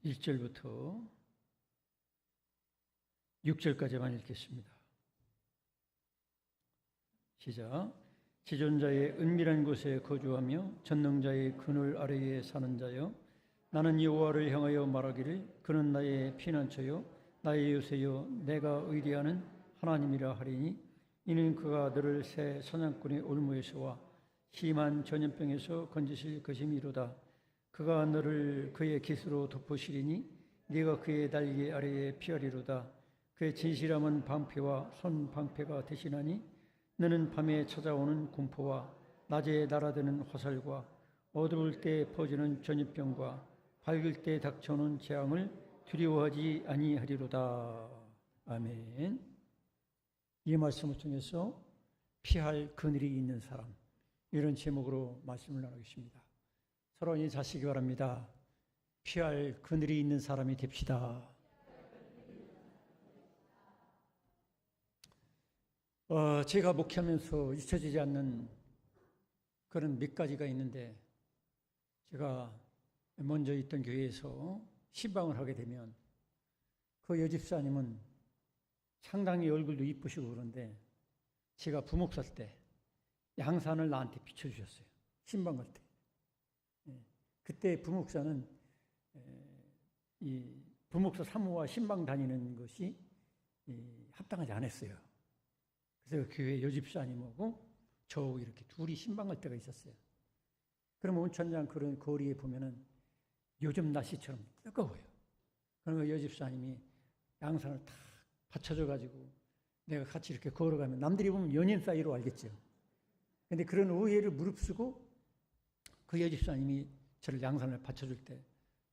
1절부터 6절까지만 읽겠습니다. 시작. 지존자의 은밀한 곳에 거주하며 전능자의 그늘 아래에 사는 자여, 나는 여호와를 향하여 말하기를 그는 나의 피난처요 나의 요새요 내가 의뢰하는 하나님이라 하리니, 이는 그가 너를 새 사냥꾼의 올무에서와 심한 전염병에서 건지실 것임이로다. 그가 너를 그의 깃으로 덮으시리니 네가 그의 날개 아래에 피하리로다. 그의 진실함은 방패와 손 방패가 대신하니, 너는 밤에 찾아오는 공포와 낮에 날아드는 화살과 어두울 때 퍼지는 전염병과 밝을 때 닥쳐오는 재앙을 두려워하지 아니하리로다. 아멘. 이 말씀을 통해서 피할 그늘이 있는 사람, 이런 제목으로 말씀을 나누겠습니다. 서로 인사하시기 바랍니다. 피할 그늘이 있는 사람이 됩시다. 제가 목회하면서 잊혀지지 않는 그런 몇 가지가 있는데, 제가 먼저 있던 교회에서 신방을 하게 되면 그 여집사님은 상당히 얼굴도 이쁘시고 그런데, 제가 부목사 때 양산을 나한테 비춰주셨어요. 신방 갈 때. 그때 부목사는 이 부목사 사모와 신방 다니는 것이 합당하지 않았어요. 그래서 교회 여집사님하고 저 이렇게 둘이 신방 갈 때가 있었어요. 그러면 온천장 그런 거리에 보면은 요즘 날씨처럼 뜨거워요. 그러면 여집사님이 양산을 탁 받쳐줘가지고 내가 같이 이렇게 걸어가면 남들이 보면 연인 사이로 알겠죠. 근데 그런 오해를 무릅쓰고 그 여집사님이 저를 양산을 받쳐줄 때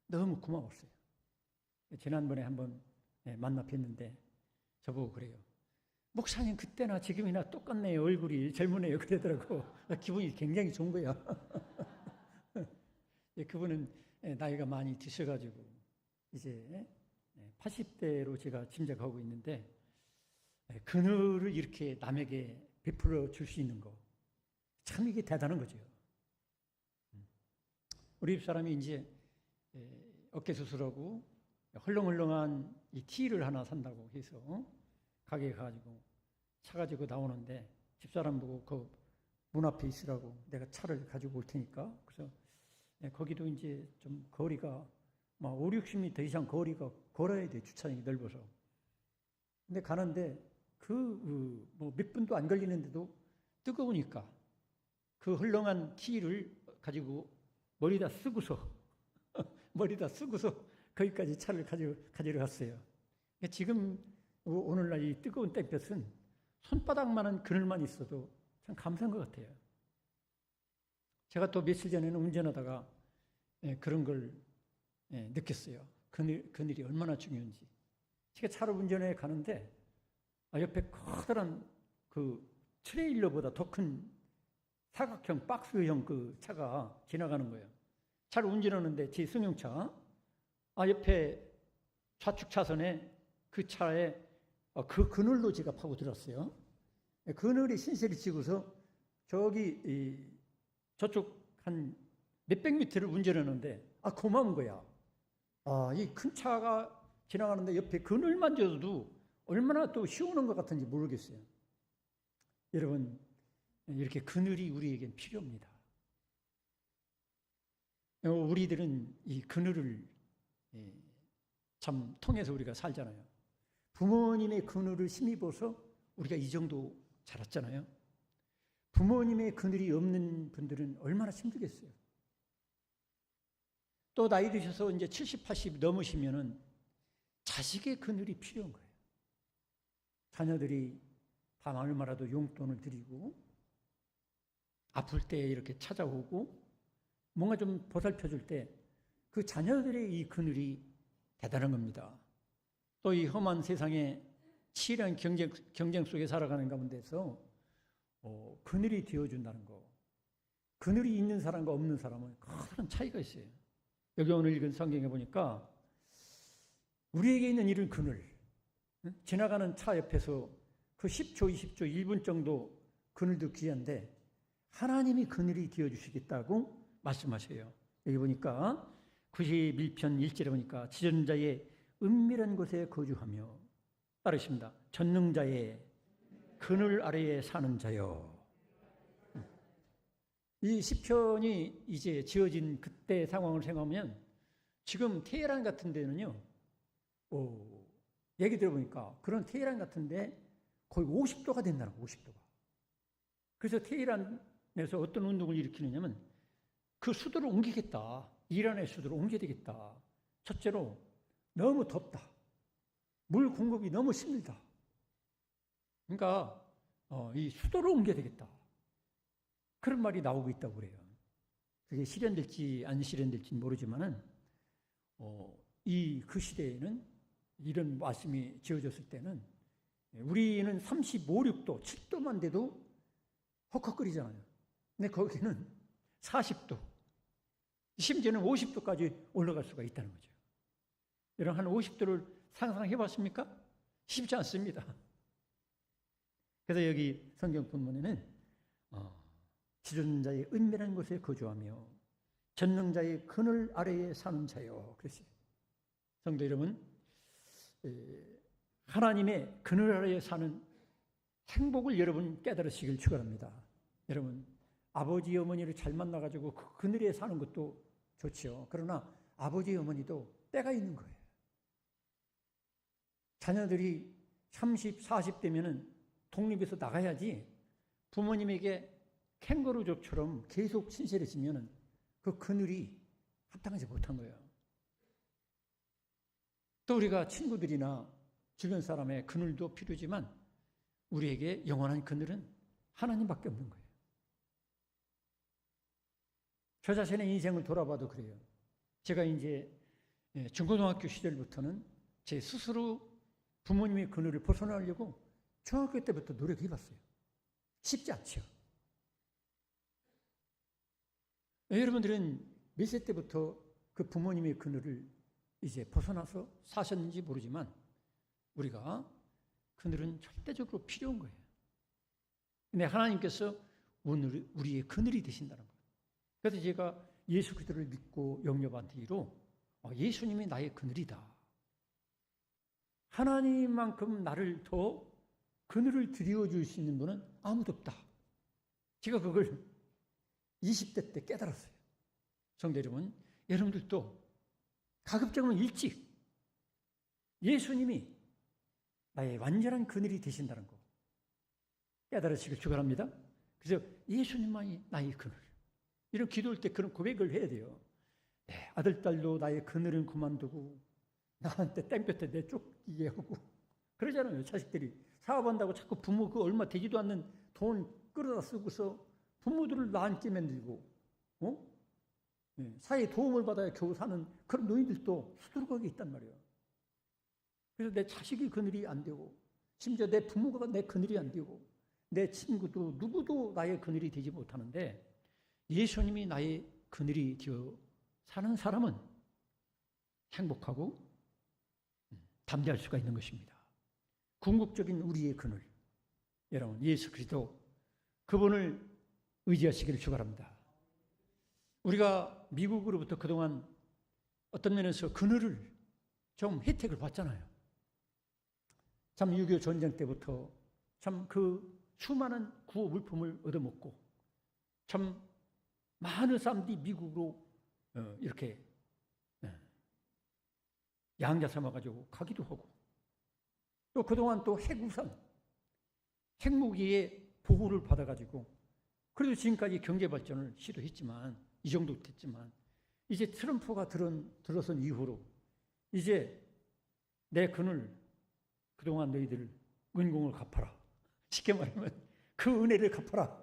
너무 고마웠어요. 지난번에 한번 만나 뵀는데 저보고 그래요. 목사님 그때나 지금이나 똑같네요. 얼굴이 젊으네요. 그러더라고. 기분이 굉장히 좋은 거야. 그분은 나이가 많이 드셔가지고 이제 80대로 제가 짐작하고 있는데, 그늘을 이렇게 남에게 베풀어 줄 수 있는 거, 참 이게 대단한 거죠. 우리 집사람이 이제 어깨 수술하고 헐렁헐렁한 이 티를 하나 산다고 해서 가게에 가가지고 차 가지고 나오는데, 집사람 보고 그 문 앞에 있으라고 내가 차를 가지고 올 테니까. 그래서 거기도 이제 좀 거리가 막 5, 60m 이상 거리가 걸어야 돼. 주차장이 넓어서. 근데 가는데 뭐 몇 분도 안 걸리는데도 뜨거우니까 그 헐렁한 티를 가지고 머리다 쓰고서 거기까지 차를 가지러 갔어요. 지금 오늘날 이 뜨거운 땡볕은 손바닥만한 그늘만 있어도 참 감사한 것 같아요. 제가 또 며칠 전에는 운전하다가 그런 걸 느꼈어요. 그늘이 얼마나 중요한지. 제가 차를 운전해 가는데 옆에 커다란 그 트레일러보다 더 큰 사각형 박스형 그 차가 지나가는 거예요. 차를 운전하는데 제 승용차 옆에 좌측 차선에 그 차에 그 그늘로 제가 파고들었어요. 그늘이 신세를 지고서 저쪽 한 몇백 미터를 운전하는데 고마운 거야. 이 큰 차가 지나가는데 옆에 그늘만 줘도 얼마나 또 시원한 것 같은지 모르겠어요. 여러분, 이렇게 그늘이 우리에겐 필요합니다. 우리들은 이 그늘을 참 통해서 우리가 살잖아요. 부모님의 그늘을 힘입어서 우리가 이 정도 자랐잖아요. 부모님의 그늘이 없는 분들은 얼마나 힘들겠어요. 또 나이 드셔서 이제 70, 80 넘으시면은 자식의 그늘이 필요한 거예요. 자녀들이 다 얼마라도 용돈을 드리고 아플 때 이렇게 찾아오고 뭔가 좀 보살펴 줄 때 그 자녀들의 이 그늘이 대단한 겁니다. 또 이 험한 세상에 치열한 경쟁 속에 살아가는 가운데서 그늘이 되어준다는 거. 그늘이 있는 사람과 없는 사람은 큰 차이가 있어요. 여기 오늘 읽은 성경에 보니까 우리에게 있는 이런 그늘, 지나가는 차 옆에서 그 10초, 20초, 1분 정도 그늘도 귀한데 하나님이 그늘이 되어주시겠다고 말씀하셔요. 여기 보니까 91편 1절에 보니까 지존자의 은밀한 곳에 거주하며 따르십니다. 전능자의 그늘 아래에 사는 자요. 이 시편이 이제 지어진 그때 상황을 생각하면 지금 테헤란 같은 데는요, 얘기 들어보니까 그런 테헤란 같은데 거의 50도가 된다는 거예요. 50도가. 그래서 테헤란에서 어떤 운동을 일으키느냐면 그 수도를 옮기겠다. 이란의 수도를 옮겨야 되겠다. 첫째로 너무 덥다. 물 공급이 너무 힘들다. 그러니까 이 수도를 옮겨야 되겠다. 그런 말이 나오고 있다고 그래요. 그게 실현될지 안 실현될지는 모르지만은 그 시대에는 이런 말씀이 지어졌을 때는 우리는 35, 6도, 7도만 돼도 헉헉거리잖아요. 근데 거기는 40도, 심지어는 50도까지 올라갈 수가 있다는 거죠. 여러분 한 50도를 상상해 봤습니까? 쉽지 않습니다. 그래서 여기 성경 본문에는 지존자의 은밀한 곳에 거주하며 전능자의 그늘 아래에 사는 자요. 그랬어요. 성도 여러분, 하나님의 그늘 아래에 사는 행복을 여러분 깨달으시길 축원합니다. 여러분, 아버지 어머니를 잘 만나가지고 그 그늘에 사는 것도 좋지요. 그러나 아버지 어머니도 때가 있는 거예요. 자녀들이 30, 40 되면은 독립해서 나가야지 부모님에게 캥거루족처럼 계속 신실해지면은 그 그늘이 합당하지 못한 거예요. 또 우리가 친구들이나 주변 사람의 그늘도 필요지만 우리에게 영원한 그늘은 하나님밖에 없는 거예요. 저 자신의 인생을 돌아봐도 그래요. 제가 이제 중고등학교 시절부터는 제 스스로 부모님의 그늘을 벗어나려고 중학교 때부터 노력해봤어요. 쉽지 않죠. 여러분들은 몇 세 때부터 그 부모님의 그늘을 이제 벗어나서 사셨는지 모르지만 우리가 그늘은 절대적으로 필요한 거예요. 근데 하나님께서 오늘 우리의 그늘이 되신다는 거예요. 그래서 제가 예수 그리스도를 믿고 영접한 뒤로 예수님이 나의 그늘이다. 하나님만큼 나를 더 그늘을 드리워줄 수 있는 분은 아무도 없다. 제가 그걸 20대 때 깨달았어요. 성도 여러분, 여러분들도 가급적이면 일찍 예수님이 나의 완전한 그늘이 되신다는 거 깨달으시길 축원합니다. 그래서 예수님만이 나의 그늘. 이런 기도할 때 그런 고백을 해야 돼요. 네, 아들, 딸도 나의 그늘은 그만두고 나한테 땡볕에 내쫓기게 하고 그러잖아요. 자식들이 사업한다고 자꾸 부모 그 얼마 되지도 않는 돈 끌어다 쓰고서 부모들을 나앉게 만들고 사회에 도움을 받아야 겨우 사는 그런 노인들도 수두룩하게 있단 말이에요. 그래서 내 자식이 그늘이 안 되고 심지어 내 부모가 내 그늘이 안 되고 내 친구도 누구도 나의 그늘이 되지 못하는데 예수님이 나의 그늘이 되어 사는 사람은 행복하고 담대할 수가 있는 것입니다. 궁극적인 우리의 그늘, 여러분 예수 그리스도 그분을 의지하시기를 축원합니다. 우리가 미국으로부터 그동안 어떤 면에서 그늘을 좀 혜택을 받잖아요. 참 6.25 전쟁 때부터 참 그 수많은 구호 물품을 얻어먹고 참 많은 사람들이 미국으로 이렇게 양자 삼아가지고 가기도 하고 또 그동안 또 핵우산, 핵무기의 보호를 받아가지고 그래도 지금까지 경제 발전을 시도했지만 이 정도 됐지만 이제 트럼프가 들어선 이후로 이제 내 그늘 그동안 너희들 은공을 갚아라. 쉽게 말하면 그 은혜를 갚아라.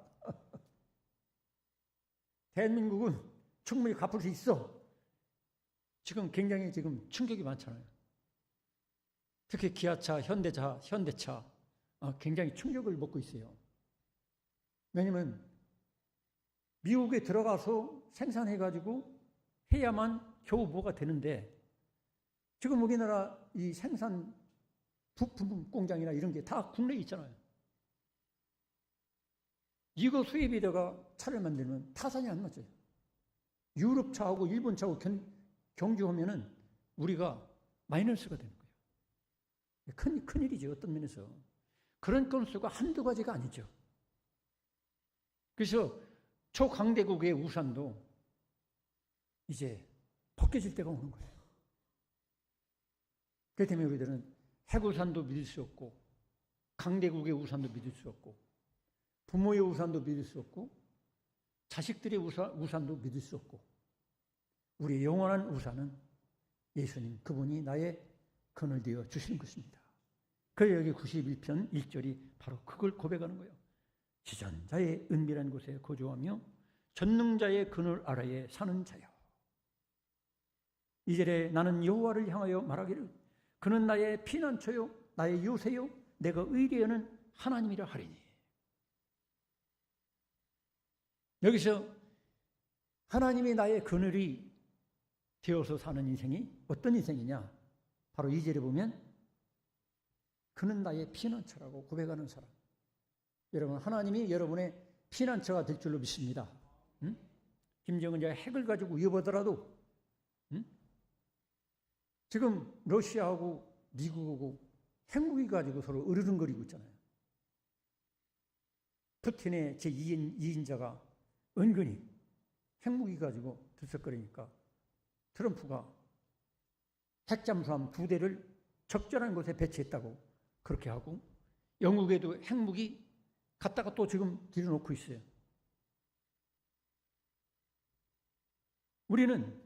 대한민국은 충분히 갚을 수 있어. 지금 굉장히 충격이 많잖아요. 특히 기아차, 현대차 굉장히 충격을 먹고 있어요. 왜냐하면 미국에 들어가서 생산해가지고 해야만 겨우 뭐가 되는데 지금 우리나라 이 생산 부품 공장이나 이런 게 다 국내에 있잖아요. 이거 수입에다가 차를 만들면 타산이 안 맞아요. 유럽 차하고 일본 차하고 경주하면은 우리가 마이너스가 되는 거예요. 큰일이죠. 어떤 면에서. 그런 건수가 한두 가지가 아니죠. 그래서 초강대국의 우산도 이제 벗겨질 때가 오는 거예요. 그렇기 때문에 우리들은 핵우산도 믿을 수 없고, 강대국의 우산도 믿을 수 없고, 부모의 우산도 믿을 수 없고, 자식들의 우산도 믿을 수 없고, 우리의 영원한 우산은 예수님, 그분이 나의 그늘 되어 주시는 것입니다. 그래서 여기 91편 1절이 바로 그걸 고백하는 거예요. 지전자의 은밀한 곳에 거주하며 전능자의 그늘 아래에 사는 자여. 2절에 나는 여호와를 향하여 말하기를 그는 나의 피난처요 나의 요새요 내가 의뢰하는 하나님이라 하리니. 여기서 하나님이 나의 그늘이 되어서 사는 인생이 어떤 인생이냐? 바로 2절에 보면 그는 나의 피난처라고 고백하는 사람. 여러분, 하나님이 여러분의 피난처가 될 줄로 믿습니다. 응? 김정은이 핵을 가지고 위협하더라도 지금 러시아하고 미국하고 핵무기 가지고 서로 으르렁거리고 있잖아요. 푸틴의 제2인자가 은근히 핵무기 가지고 들썩거리니까 트럼프가 핵잠수함 2대를 적절한 곳에 배치했다고 그렇게 하고, 영국에도 핵무기 갖다가 또 지금 들여놓고 있어요. 우리는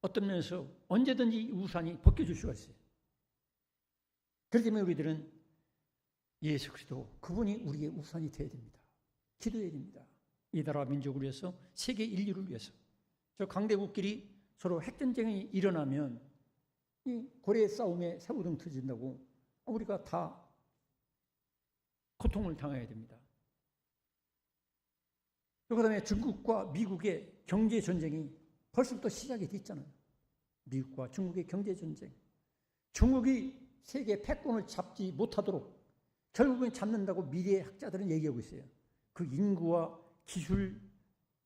어떤 면에서 언제든지 우산이 벗겨질 수가 있어요. 그렇기 때문에 우리들은 예수 그리스도, 그분이 우리의 우산이 되어야 됩니다. 기도해야 됩니다. 이 나라 민족을 위해서, 세계 인류를 위해서. 저 강대국끼리 서로 핵전쟁이 일어나면 이 고래 싸움에 새우등 터진다고 우리가 다 고통을 당해야 됩니다. 그 다음에 중국과 미국의 경제전쟁이 벌써부터 시작이 됐잖아요. 미국과 중국의 경제전쟁. 중국이 세계 패권을 잡지 못하도록 결국엔 잡는다고 미래의 학자들은 얘기하고 있어요. 그 인구와 기술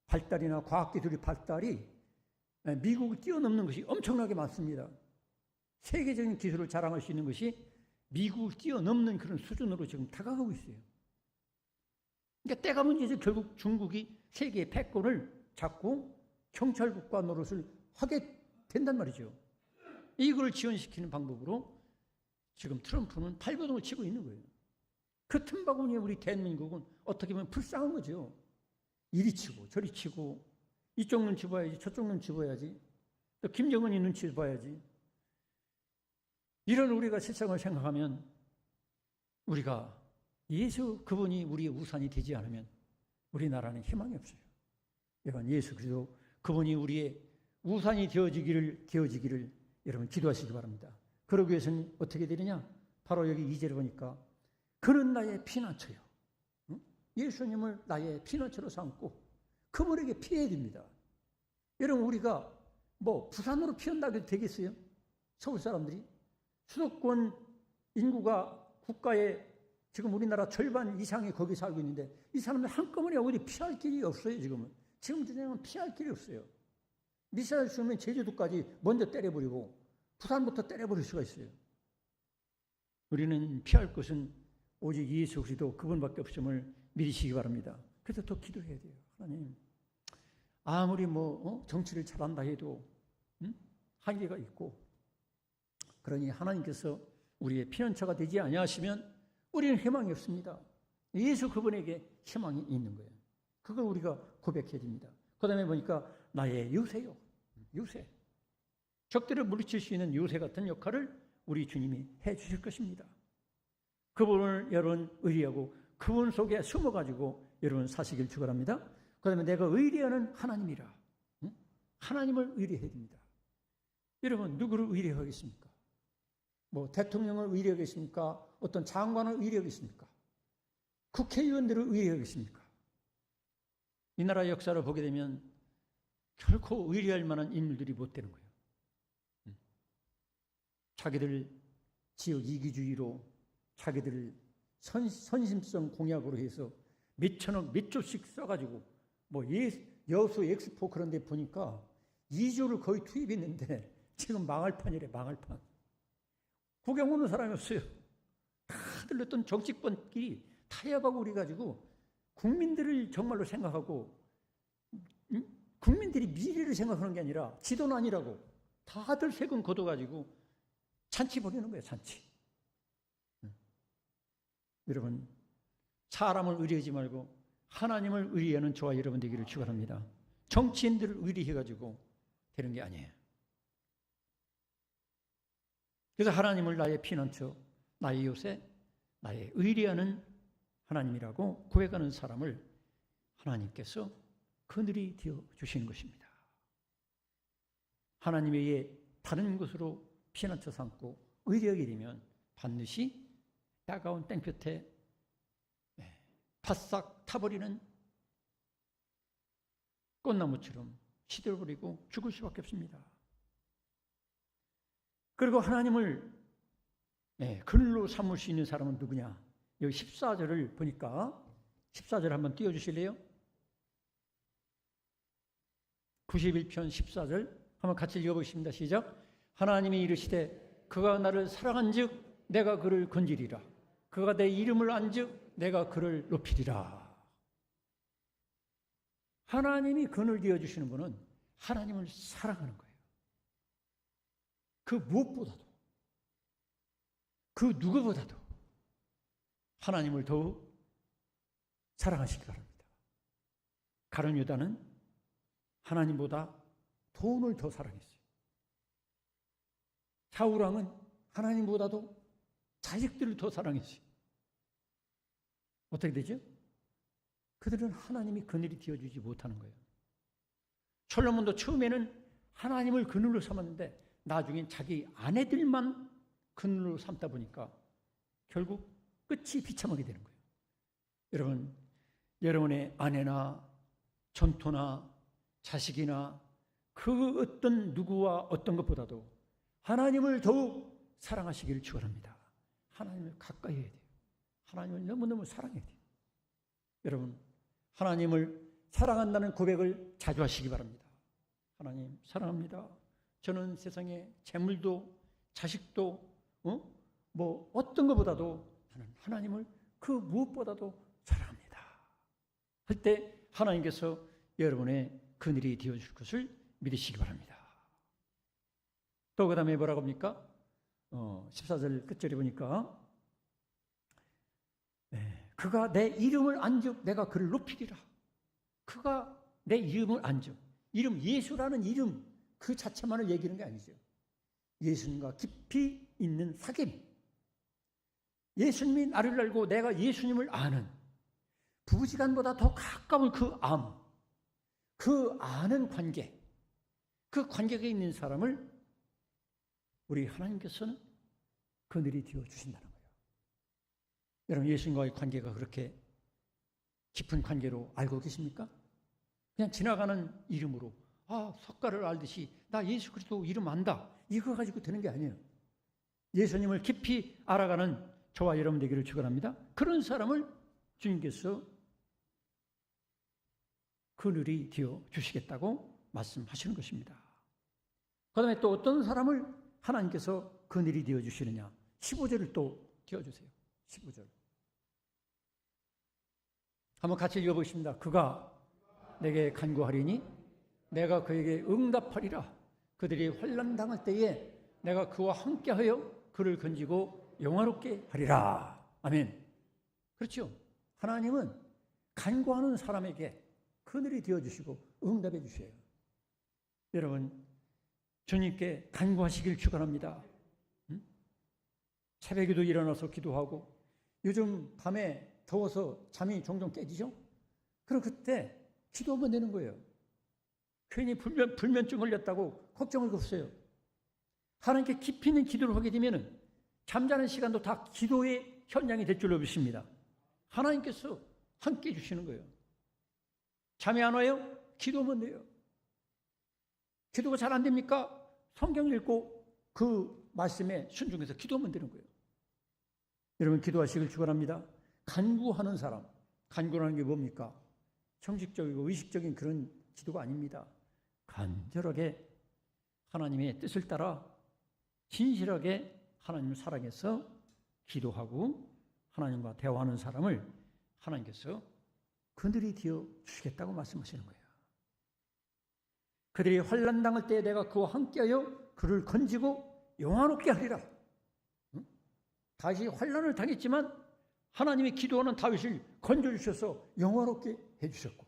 발달이나 과학기술의 발달이 미국을 뛰어넘는 것이 엄청나게 많습니다. 세계적인 기술을 자랑할 수 있는 것이 미국을 뛰어넘는 그런 수준으로 지금 다가가고 있어요. 그러니까 때가 문제죠. 결국 중국이 세계의 패권을 잡고 경찰국가 노릇을 하게 된단 말이죠. 이걸 지원시키는 방법으로 지금 트럼프는 발버둥을 치고 있는 거예요. 그 틈바구니에 우리 대한민국은 어떻게 보면 불쌍한 거죠. 이리 치고 저리 치고, 이쪽 눈치 봐야지 저쪽 눈치 봐야지, 또 김정은이 눈치 봐야지. 이런 우리가 세상을 생각하면 우리가 예수 그분이 우리의 우산이 되지 않으면 우리나라는 희망이 없어요. 여러분, 예수 그리스도 그분이 우리의 우산이 되어지기를 여러분 기도하시기 바랍니다. 그러기 위해서는 어떻게 되느냐? 바로 여기 2절에 보니까 그는 나의 피난처요. 예수님을 나의 피난처로 삼고 그분에게 피해야 됩니다. 여러분, 우리가 뭐 부산으로 피한다고 해도 되겠어요? 서울 사람들이? 수도권 인구가 국가의 지금 우리나라 절반 이상이 거기 살고 있는데 이 사람들 한꺼번에 어디 피할 길이 없어요. 지금 전쟁은 피할 길이 없어요. 미사일 쏘면 제주도까지 먼저 때려버리고 부산부터 때려버릴 수가 있어요. 우리는 피할 것은 오직 예수 그리스도 그분밖에 없음을 믿으시기 바랍니다. 그래서 더 기도해야 돼요. 하나님, 아무리 정치를 잘한다 해도 한계가 있고, 그러니 하나님께서 우리의 피난처가 되지 아니하시면 우리는 희망이 없습니다. 예수 그분에게 희망이 있는 거예요. 그걸 우리가 고백해야 됩니다. 그 다음에 보니까 나의 요새요. 요새. 적들을 물리칠 수 있는 요새 같은 역할을 우리 주님이 해 주실 것입니다. 그분을 여러분 의리하고 그분 속에 숨어가지고 여러분 사시길 축원합니다. 그 다음에 내가 의리하는 하나님이라. 하나님을 의리해야 됩니다. 여러분, 누구를 의리하겠습니까? 뭐 대통령을 의리하겠습니까? 어떤 장관을 의리하겠습니까? 국회의원들을 의리하겠습니까? 이 나라 역사를 보게 되면 결코 의리할 만한 인물들이 못 되는 거예요. 자기들 지역 이기주의로 자기들을 선심성 공약으로 해서 몇천억 몇 조씩 써가지고 뭐 여수 엑스포 그런 데 보니까 2조를 거의 투입했는데 지금 망할 판이래, 망할 판. 구경 오는 사람이 없어요. 다들 어떤 정치권끼리 타협하고 우리 가지고 국민들을 정말로 생각하고 국민들이 미래를 생각하는 게 아니라 지도는 아니라고 다들 세금 걷어가지고 잔치 벌이는 거예요, 잔치. 여러분, 사람을 의뢰하지 말고 하나님을 의뢰하는 저와 여러분 되기를 축원합니다. 정치인들을 의뢰해가지고 되는 게 아니에요. 그래서 하나님을 나의 피난처, 나의 요새, 나의 의뢰하는 하나님이라고 고백하는 사람을 하나님께서 그늘이 되어 주시는 것입니다. 하나님 외에 다른 곳으로 피난처 삼고 의뢰하게 되면 반드시 따가운 땡볕에 바싹 타버리는 꽃나무처럼 시들어버리고 죽을 수밖에 없습니다. 그리고 하나님을 그늘로 삼을 수 있는 사람은 누구냐? 여기 14절을 보니까 14절 한번 띄워주실래요? 91편 14절 한번 같이 읽어보겠습니다. 시작. 하나님이 이르시되 그가 나를 사랑한즉 내가 그를 건지리라. 그가 내 이름을 안즉 내가 그를 높이리라. 하나님이 그늘 되어주시는 분은 하나님을 사랑하는 거예요. 그 무엇보다도, 그 누구보다도 하나님을 더욱 사랑하시기 바랍니다. 가룟 유다는 하나님보다 돈을 더 사랑했어요. 사울왕은 하나님보다도 자식들을 더 사랑했어요. 어떻게 되죠? 그들은 하나님이 그늘이 되어주지 못하는 거예요. 솔로몬도 처음에는 하나님을 그늘로 삼았는데 나중엔 자기 아내들만 그늘로 삼다 보니까 결국 끝이 비참하게 되는 거예요. 여러분, 여러분의 아내나 전토나 자식이나 그 어떤 누구와 어떤 것보다도 하나님을 더욱 사랑하시기를 축원합니다. 하나님을 가까이 해야 돼요. 하나님을 너무너무 사랑해야 돼요. 여러분, 하나님을 사랑한다는 고백을 자주 하시기 바랍니다. 하나님 사랑합니다. 저는 세상에 재물도 자식도 뭐 어떤 것보다도 나는 하나님을 그 무엇보다도 사랑합니다. 할 때 하나님께서 여러분의 그늘이 되어줄 것을 믿으시기 바랍니다. 또 그 다음에 뭐라고 합니까? 14절 끝절에 보니까 그가 내 이름을 안즉 내가 그를 높이리라. 그가 내 이름을 안즉, 이름 예수라는 이름 그 자체만을 얘기하는 게 아니죠. 예수님과 깊이 있는 사귐, 예수님이 나를 알고 내가 예수님을 아는 부부지간보다 더 가까운 그 암, 그 아는 관계, 그 관계가 있는 사람을 우리 하나님께서는 그늘이 되어주신다는 거예요. 여러분, 예수님과의 관계가 그렇게 깊은 관계로 알고 계십니까? 그냥 지나가는 이름으로 석가를 알듯이 나 예수 그리스도 이름 안다, 이거 가지고 되는 게 아니에요. 예수님을 깊이 알아가는 저와 여러분 되기를 축원합니다. 그런 사람을 주님께서 그늘이 되어 주시겠다고 말씀하시는 것입니다. 그 다음에 또 어떤 사람을 하나님께서 그늘이 되어 주시느냐? 15절을 또 띄워주세요. 15절 한번 같이 읽어보겠습니다. 그가 내게 간구하리니 내가 그에게 응답하리라. 그들이 환난 당할 때에 내가 그와 함께하여 그를 건지고 영화롭게 하리라. 아멘. 그렇죠. 하나님은 간구하는 사람에게 그늘이 되어주시고 응답해 주셔요. 여러분, 주님께 간구하시길 축원합니다. 새벽에도 일어나서 기도하고, 요즘 밤에 더워서 잠이 종종 깨지죠? 그럼 그때 기도하면 되는 거예요. 괜히 불면증 걸렸다고 걱정할 거 없어요. 하나님께 깊이 있는 기도를 하게 되면 잠자는 시간도 다 기도의 현장이 될 줄로 믿습니다. 하나님께서 함께 해주시는 거예요. 잠이 안 와요? 기도하면 돼요. 기도가 잘 안 됩니까? 성경 읽고 그 말씀에 순종해서 기도하면 되는 거예요. 여러분, 기도하시길 축원합니다. 간구하는 사람, 간구라는 게 뭡니까? 형식적이고 의식적인 그런 기도가 아닙니다. 간절하게 하나님의 뜻을 따라 진실하게 하나님을 사랑해서 기도하고 하나님과 대화하는 사람을 하나님께서 그늘이 되어 주시겠다고 말씀하시는 거예요. 그들이 환난 당할 때 내가 그와 함께하여 그를 건지고 영화롭게 하리라. 다시 환난을 당했지만 하나님이 기도하는 다윗을 건져주셔서 영화롭게 해주셨고,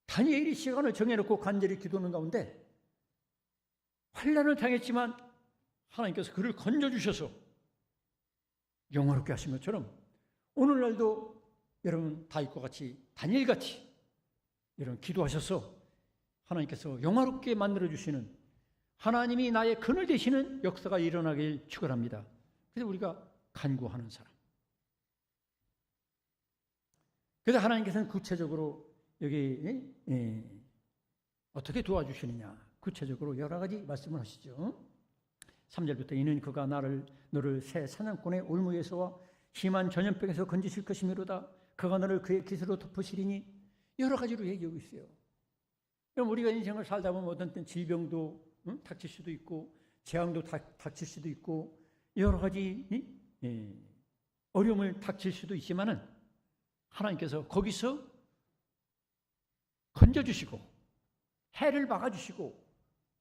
다니엘이 시간을 정해놓고 간절히 기도하는 가운데 환난을 당했지만 하나님께서 그를 건져주셔서 영화롭게 하신 것처럼 오늘날도 여러분 다윗과 같이 다니엘같이 여러분 기도하셔서 하나님께서 영화롭게 만들어주시는, 하나님이 나의 그늘 되시는 역사가 일어나길 축원합니다. 그래서 우리가 간구하는 사람. 그래서 하나님께서는 구체적으로 여기 어떻게 도와주시느냐, 구체적으로 여러 가지 말씀을 하시죠. 3절부터 이는 그가 너를 새 사냥꾼의 올무에서와 심한 전염병에서 건지실 것이므로다. 그가 너를 그의 깃으로 덮으시리니, 여러 가지로 얘기하고 있어요. 그럼 우리가 인생을 살다 보면 어떤 땐 질병도 닥칠 수도 있고, 재앙도 닥칠 수도 있고, 여러 가지 어려움을 닥칠 수도 있지만은 하나님께서 거기서 건져주시고 해를 막아주시고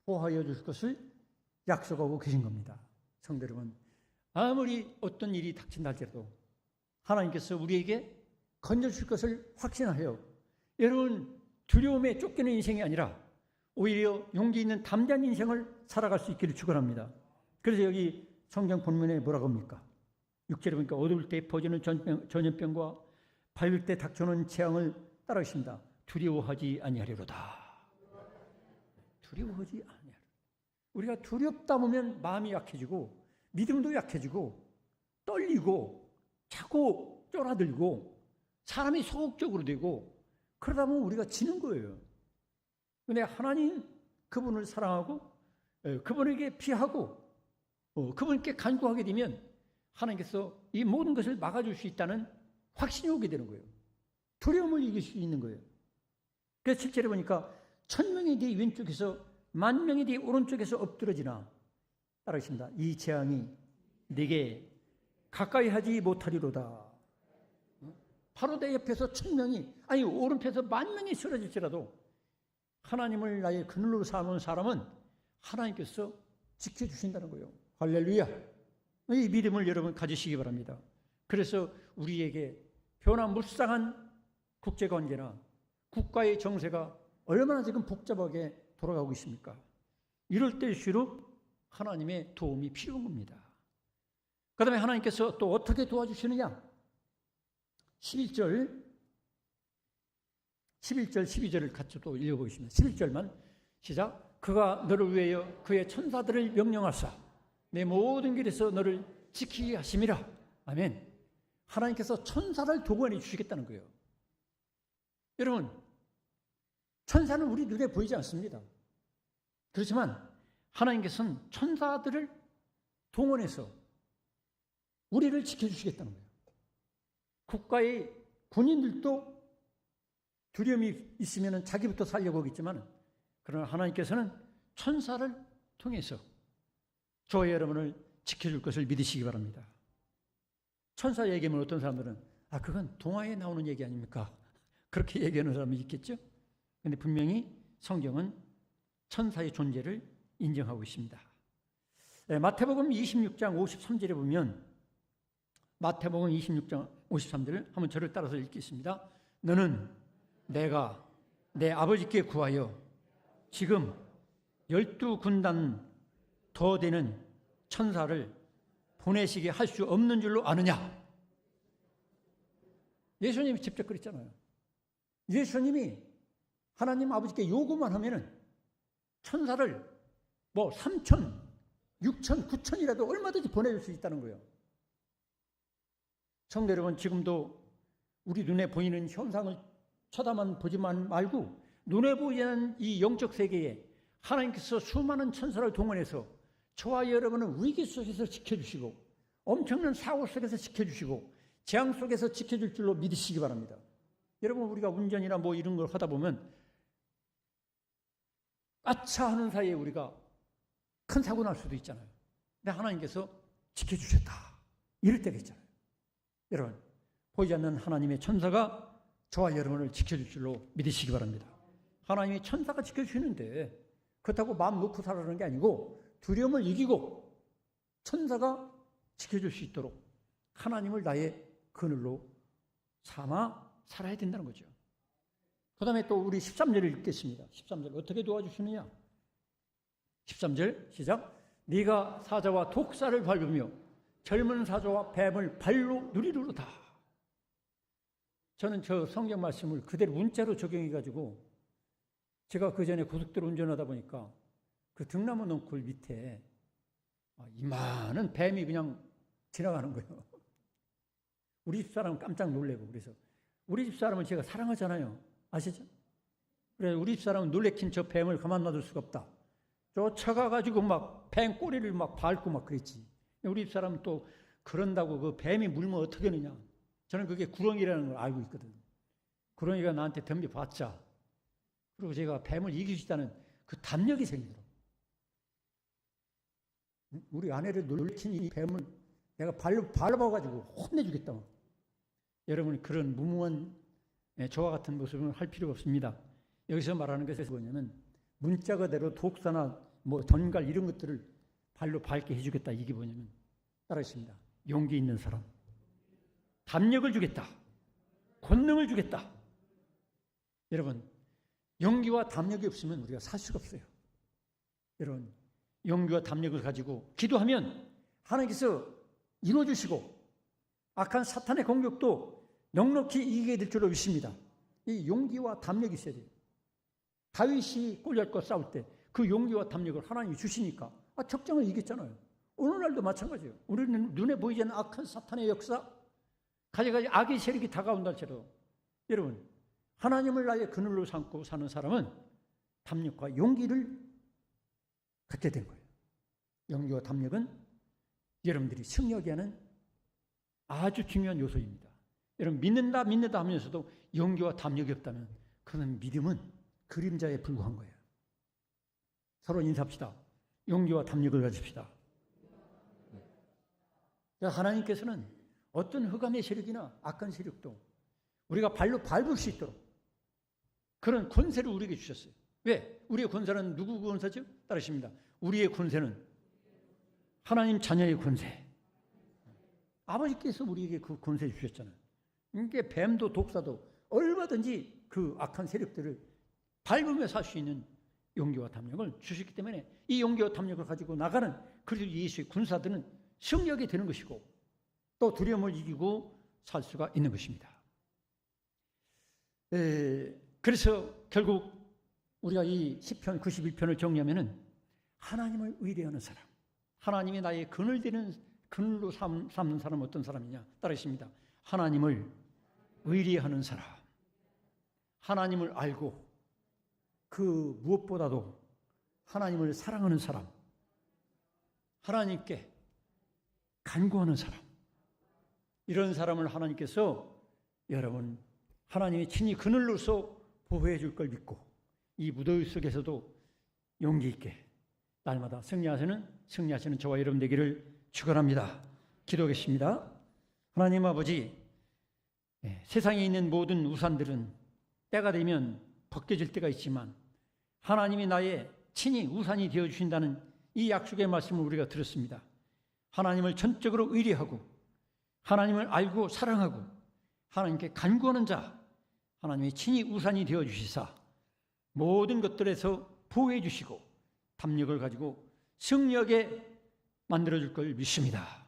보호하여 줄 것을 약속하고 계신 겁니다. 성도 여러분, 아무리 어떤 일이 닥친다 할지라도 하나님께서 우리에게 건져줄 것을 확신하여 여러분 두려움에 쫓기는 인생이 아니라 오히려 용기 있는 담대한 인생을 살아갈 수 있기를 축원합니다. 그래서 여기 성경 본문에 뭐라고 합니까? 6절에 보니까 어두울 때 퍼지는 전염병과 밝을 때 닥쳐오는 재앙을 따라가십니다. 두려워하지 아니하리로다. 두려워하지 아니하리로다. 우리가 두렵다 보면 마음이 약해지고 믿음도 약해지고 떨리고 자꾸 쫄아들고 사람이 소극적으로 되고 그러다 보면 우리가 지는 거예요. 근데 하나님 그분을 사랑하고 그분에게 피하고 그분께 간구하게 되면 하나님께서 이 모든 것을 막아줄 수 있다는 확신이 오게 되는 거예요. 두려움을 이길 수 있는 거예요. 그래서 실제로 보니까 1000명이 네 왼쪽에서 10,000명이 네 오른쪽에서 엎드러지나, 따라하십니다. 이 재앙이 네게 가까이 하지 못하리로다. 바로 내 옆에서 1000명이, 아니 오른편에서 10,000명이 쓰러질지라도 하나님을 나의 그늘로 삼은 사람은 하나님께서 지켜주신다는 거예요. 할렐루야. 이 믿음을 여러분 가지시기 바랍니다. 그래서 우리에게 변화무쌍한 국제관계나 국가의 정세가 얼마나 지금 복잡하게 돌아가고 있습니까? 이럴 때일수록 하나님의 도움이 필요한 겁니다. 그 다음에 하나님께서 또 어떻게 도와주시느냐? 11절, 12절을 같이 또 읽어보겠습니다. 11절만 시작. 그가 너를 위하여 그의 천사들을 명령하사 내 모든 길에서 너를 지키게 하심이라. 아멘. 하나님께서 천사를 동원해 주시겠다는 거예요. 여러분, 천사는 우리 눈에 보이지 않습니다. 그렇지만 하나님께서는 천사들을 동원해서 우리를 지켜주시겠다는 거예요. 국가의 군인들도 두려움이 있으면 자기부터 살려고 하겠지만, 그러나 하나님께서는 천사를 통해서 저와 여러분을 지켜줄 것을 믿으시기 바랍니다. 천사 얘기하면 어떤 사람들은 그건 동화에 나오는 얘기 아닙니까? 그렇게 얘기하는 사람이 있겠죠? 그런데 분명히 성경은 천사의 존재를 인정하고 있습니다. 마태복음 26장 53절에 보면, 마태복음 26장 53절을 한번 저를 따라서 읽겠습니다. 너는 내가 내 아버지께 구하여 지금 12군단 더 되는 천사를 보내시게 할 수 없는 줄로 아느냐? 예수님이 직접 그랬잖아요. 예수님이 하나님 아버지께 요구만 하면은 천사를 3,000, 6,000, 9,000이라도 얼마든지 보내줄 수 있다는 거예요. 성도 여러분, 지금도 우리 눈에 보이는 현상을 쳐다만 보지만 말고 눈에 보이는 이 영적 세계에 하나님께서 수많은 천사를 동원해서 저와 여러분은 위기 속에서 지켜주시고 엄청난 사고 속에서 지켜주시고 재앙 속에서 지켜줄 줄로 믿으시기 바랍니다. 여러분, 우리가 운전이나 이런 걸 하다 보면 까차하는 사이에 우리가 큰 사고 날 수도 있잖아요. 근데 하나님께서 지켜주셨다. 이럴 때가 있잖아요. 여러분, 보이지 않는 하나님의 천사가 저와 여러분을 지켜줄 줄로 믿으시기 바랍니다. 하나님의 천사가 지켜주시는데 그렇다고 마음 놓고 살아가는 게 아니고 두려움을 이기고 천사가 지켜줄 수 있도록 하나님을 나의 그늘로 삼아 살아야 된다는 거죠. 그 다음에 또 우리 13절을 읽겠습니다. 13절 어떻게 도와주시느냐? 13절 시작. 네가 사자와 독사를 밟으며 젊은 사자와 뱀을 발로 누리르로다. 저는 저 성경 말씀을 그대로 문자로 적용해가지고 제가 그 전에 고속도로 운전하다 보니까 그 등나무 넝쿨 밑에 이만한 뱀이 그냥 지나가는 거예요. 우리 집사람은 깜짝 놀래고 그래서 우리 집사람은 제가 사랑하잖아요. 아시죠? 그래 우리 집사람은 놀래킨 저 뱀을 가만 놔둘 수가 없다. 쫓아가가지고 막 뱀 꼬리를 막 밟고 막 그랬지. 우리 집사람은 또 그런다고 그 뱀이 물면 어떻게 하느냐. 저는 그게 구렁이라는 걸 알고 있거든. 구렁이가 나한테 덤벼봤자 그리고 제가 뱀을 이길 수 있다는 그 담력이 생기더라고. 우리 아내를 놀래킨 이 뱀을 내가 발로 밟아가지고 혼내주겠다. 여러분이 그런 무모한 저와 같은 모습을 할 필요가 없습니다. 여기서 말하는 것이 뭐냐면 문자 그대로 독사나 뭐 전갈 이런 것들을 발로 밟게 해주겠다. 이게 뭐냐면 따라했습니다. 용기 있는 사람, 담력을 주겠다, 권능을 주겠다. 여러분 용기와 담력이 없으면 우리가 살 수가 없어요. 여러분 용기와 담력을 가지고 기도하면 하나님께서 이루어주시고 악한 사탄의 공격도 넉넉히 이기게 될 줄로 믿습니다. 이 용기와 담력이 있어야 돼요. 다윗이 골리앗과 싸울 때 그 용기와 담력을 하나님이 주시니까 적장을 이겼잖아요. 오늘날도 마찬가지예요. 우리는 눈에 보이지 않는 악한 사탄의 역사, 가지가지 악의 세력이 다가온다 할지라도 여러분 하나님을 나의 그늘로 삼고 사는 사람은 담력과 용기를 갖게 된 거예요. 용기와 담력은 여러분들이 승리하게 하는 아주 중요한 요소입니다. 여러분 믿는다 하면서도 용기와 담력이 없다면 그는 믿음은 그림자에 불과한 거예요. 서로 인사합시다. 용기와 담력을 가집시다. 하나님께서는 어떤 흑암의 세력이나 악한 세력도 우리가 발로 밟을 수 있도록 그런 권세를 우리에게 주셨어요. 왜? 우리의 권세는 누구 권세죠? 따르십니다. 우리의 권세는 하나님 자녀의 권세. 아버지께서 우리에게 그 권세를 주셨잖아요. 이게 뱀도 독사도 얼마든지 그 악한 세력들을 밟으며 살 수 있는 용기와 담력을 주셨기 때문에 이 용기와 담력을 가지고 나가는 그리스도 예수의 군사들은 승리하게 되는 것이고 또 두려움을 이기고 살 수가 있는 것입니다. 그래서 결국 우리가 이 시편 91편을 정리하면은 하나님을 의뢰하는 사람, 하나님이 나의 그늘로 삼는 사람은 어떤 사람이냐? 따르십니다. 하나님을 의뢰하는 사람, 하나님을 알고 그 무엇보다도 하나님을 사랑하는 사람, 하나님께 간구하는 사람, 이런 사람을 하나님께서 여러분 하나님의 친히 그늘로서 보호해 줄 걸 믿고 이 무더위 속에서도 용기 있게 날마다 승리하시는 저와 여러분 되기를 축원합니다. 기도하겠습니다. 하나님 아버지, 세상에 있는 모든 우산들은 때가 되면 벗겨질 때가 있지만 하나님이 나의 친히 우산이 되어주신다는 이 약속의 말씀을 우리가 들었습니다. 하나님을 전적으로 의뢰하고 하나님을 알고 사랑하고 하나님께 간구하는 자, 하나님의 친히 우산이 되어주시사 모든 것들에서 보호해 주시고 담력을 가지고 승리하게 만들어줄 걸 믿습니다.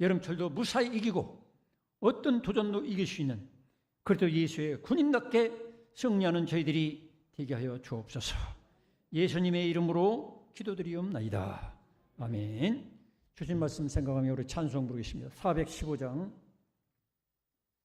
여름철도 무사히 이기고 어떤 도전도 이길 수 있는 그리스도 예수의 군인답게 승리하는 저희들이 되게 하여 주옵소서. 예수님의 이름으로 기도드리옵나이다. 아멘. 주신 말씀 생각하며 우리 찬송 부르겠습니다. 415장